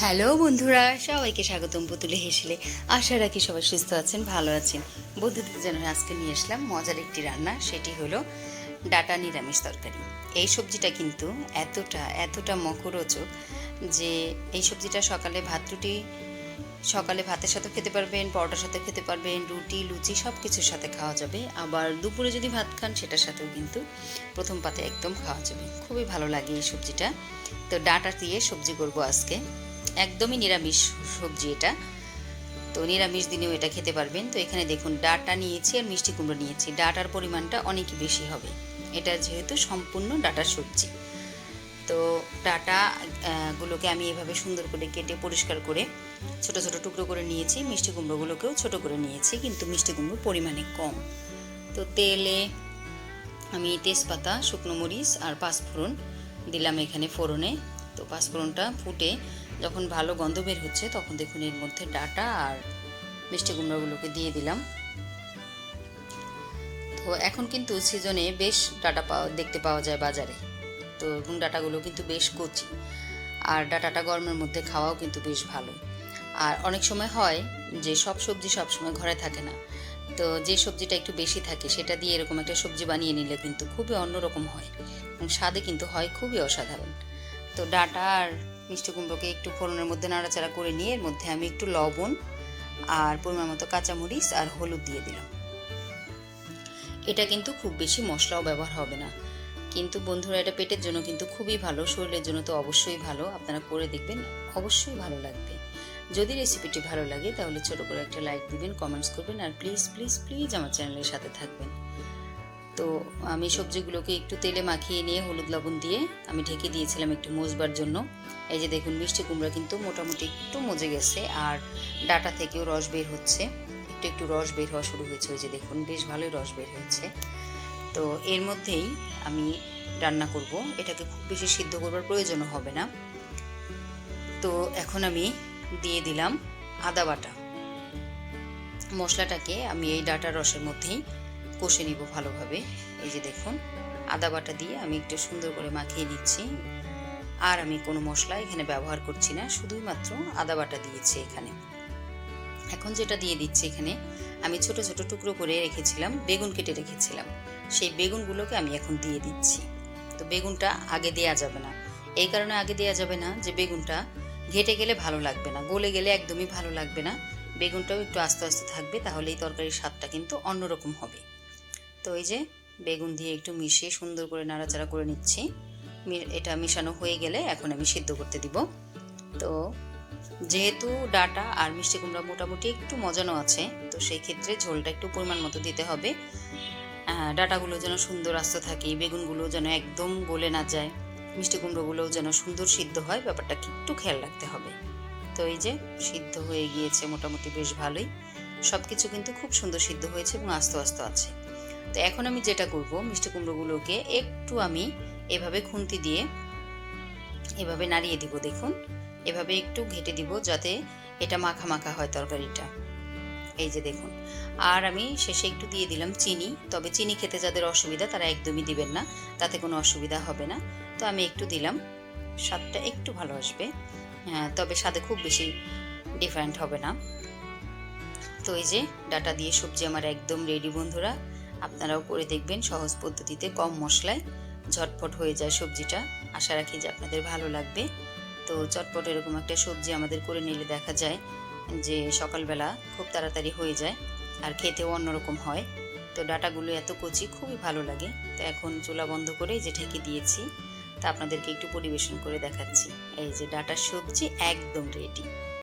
Hello বন্ধুরা, সবাইকে স্বাগতম পুতুলে হেসেলে। আশা রাখি সবাই সুস্থ আছেন, ভালো আছেন। বন্ধুদের জন্য আজকে নিয়ে আসলাম মজার একটি রান্না, সেটি হলো ডাটা নিরামিষ তরকারি। এই সবজিটা কিন্তু এতটা মুখরোচক যে এই সবজিটা সকালে ভাতের সাথে খেতে পারবেন, পরোটার সাথে খেতে পারবেন, রুটি লুচি সব কিছুর সাথে খাওয়া যাবে। আবার দুপুরে যদি ভাত খান সেটার সাথেও কিন্তু প্রথম পাতে একদম খাওয়া যাবে। খুবই ভালো লাগে এই সবজিটা। তো ডাটা দিয়ে সবজি করব আজকে, একদমই নিরামিষ সবজি এটা। তো নিরামিষ দিনেও এটা খেতে পারবেন। তো এখানে দেখুন ডাটা নিয়েছি আর মিষ্টি কুমড়ো নিয়েছি। ডাটার পরিমাণটা অনেকই বেশি হবে, এটা যেহেতু সম্পূর্ণ ডাটার সবজি। তো ডাটা গুলোকে আমি এভাবে সুন্দর করে কেটে পরিষ্কার করে ছোট ছোট টুকরো করে নিয়েছি। মিষ্টি কুমড়োগুলোকেও ছোট করে নিয়েছি, কিন্তু মিষ্টি কুমড়ো পরিমাণে কম। তো তেলে আমি তেজপাতা, শুকনো মরিচ আর পাঁচফোড়ন দিলাম এখানে ফোড়নে। তো পাঁচফোড়নটা ফুটে যখন ভালো গন্ধ বের হচ্ছে তখন দেখুন এর মধ্যে ডাটা আর মিষ্টি কুমড়োগুলোকে দিয়ে দিলাম। তো এখন কিন্তু সিজনে বেশ ডাটা দেখতে পাওয়া যায় বাজারে। তো এবং ডাটাগুলো কিন্তু বেশ কচি, আর ডাটাটা গরমের মধ্যে খাওয়াও কিন্তু বেশ ভালো। আর অনেক সময় হয় যে সব সবজি সব সময় ঘরে থাকে না, তো যে সবজিটা একটু বেশি থাকে সেটা দিয়ে এরকম একটা সবজি বানিয়ে নিলে কিন্তু খুবই অন্যরকম হয় এবং স্বাদে কিন্তু হয় খুবই অসাধারণ। তো ডাটা আর মিষ্টি কুমড়োকে একটু ফোড়নের মধ্যে নাড়াচাড়া করে নিয়ে এর মধ্যে আমি একটু লবণ আর পরিমাণ মতো কাঁচামরিচ আর হলুদ দিয়ে দিলাম। এটা কিন্তু খুব বেশি মশলাও ব্যবহার হবে না, কিন্তু বন্ধুরা এটা পেটের জন্য কিন্তু খুবই ভালো, শরীরের জন্য তো অবশ্যই ভালো। আপনারা করে দেখবেন, অবশ্যই ভালো লাগবে। যদি রেসিপিটি ভালো লাগে তাহলে ছোট করে একটা লাইক দিবেন, কমেন্টস করবেন, আর প্লিজ প্লিজ প্লিজ আমার চ্যানেলের সাথে থাকবেন। তো আমি সবজিগুলোকে একটু তেলে মাখিয়ে নিয়ে হলুদ লবণ দিয়ে আমি ঢেকে দিয়েছিলাম একটু মজবার জন্য। এই যে দেখুন মিষ্টি কুমড়া কিন্তু মোটামুটি একটু মজে গেছে, আর ডাটা থেকেও রস বের হচ্ছে, একটু একটু রস বের হওয়া শুরু হয়েছে। ওই যে দেখুন বেশ ভালোই রস বের হয়েছে। তো এর মধ্যেই আমি রান্না করব, এটাকে খুব বেশি সিদ্ধ করবার প্রয়োজনও হবে না। তো এখন আমি দিয়ে দিলাম আদা বাটা। মশলাটাকে আমি এই ডাটা রসের মধ্যেই কষে নিব ভালোভাবে। এই যে দেখুন আদা বাটা দিয়ে আমি একটু সুন্দর করে মাখিয়ে নিচ্ছি। আর আমি কোনো মশলা এখানে ব্যবহার করছি না, শুধুই মাত্র আদা বাটা দিয়েছি এখানে। এখন যেটা দিয়ে দিচ্ছি, এখানে আমি ছোট ছোট টুকরো করে রেখেছিলাম, বেগুন কেটে রেখেছিলাম, সেই বেগুনগুলোকে আমি এখন দিয়ে দিচ্ছি। তো বেগুনটা আগে দেয়া যাবে না, এই কারণে আগে দেয়া যাবে না যে বেগুনটা ঘেটে গেলে ভালো লাগবে না, গলে গেলে একদমই ভালো লাগবে না। বেগুনটাও একটু আস্তে আস্তে থাকবে, তাহলে এই তরকারির স্বাদটা কিন্তু অন্যরকম হবে। তো এই যে বেগুন দিয়ে একটু মিশিয়ে সুন্দর করে নাড়াচাড়া করে নিচ্ছি। এটা মিশানো হয়ে গেলে এখন আমি সিদ্ধ করতে দিব। তো যেহেতু ডাটা আর মিষ্টি কুমড়া মোটামুটি একটু মজানো আছে, তো সেই ক্ষেত্রে ঝোলটা একটু পরিমাণ মতো দিতে হবে। ডাটাগুলো যেন সুন্দর আস্ত থাকে, বেগুনগুলো যেন একদম গলে না যায়, মিষ্টি কুমড়োগুলোও যেন সুন্দর সিদ্ধ হয়, ব্যাপারটা একটু খেয়াল রাখতে হবে। তো এই যে সিদ্ধ হয়ে গিয়েছে মোটামুটি বেশ ভালোই, সব কিছু কিন্তু খুব সুন্দর সিদ্ধ হয়েছে এবং আস্তে আস্তে আছে। তো এখন আমি যেটা করব, মিষ্টি কুমড়োগুলোকে একটু আমি এভাবে খুন্তি দিয়ে এভাবে নাড়িয়ে দিব। দেখুন এভাবে একটু ঘেটে দিব যাতে এটা মাখা মাখা হয় তরকারিটা। এই যে দেখুন, আর আমি শেষে একটু দিয়ে দিলাম চিনি। তবে চিনি খেতে যাদের অসুবিধা তারা একদমই দিবেন না, তাতে কোনো অসুবিধা হবে না। তো আমি একটু দিলাম, স্বাদটা একটু ভালো আসবে। তবে স্বাদে খুব বেশি ডিফারেন্ট হবে না। তো এই যে ডাটা দিয়ে সবজি আমার একদম রেডি বন্ধুরা। আপনারাও করে দেখবেন, সহজ পদ্ধতিতে কম মশলায় ঝটপট হয়ে যায় সবজিটা। আশা রাখি যে আপনাদের ভালো লাগবে। তো চটপট এরকম একটা সবজি আমাদের করে নিলে দেখা যায় যে সকালবেলা খুব তাড়াতাড়ি হয়ে যায়, আর খেতেও অন্যরকম হয়। তো ডাটাগুলো এত কচি, খুবই ভালো লাগে। তো এখন চুলা বন্ধ করে যে ঢেকে দিয়েছি, তা আপনাদেরকে একটু পরিবেশন করে দেখাচ্ছি। এই যে ডাটার সবজি একদম রেডি।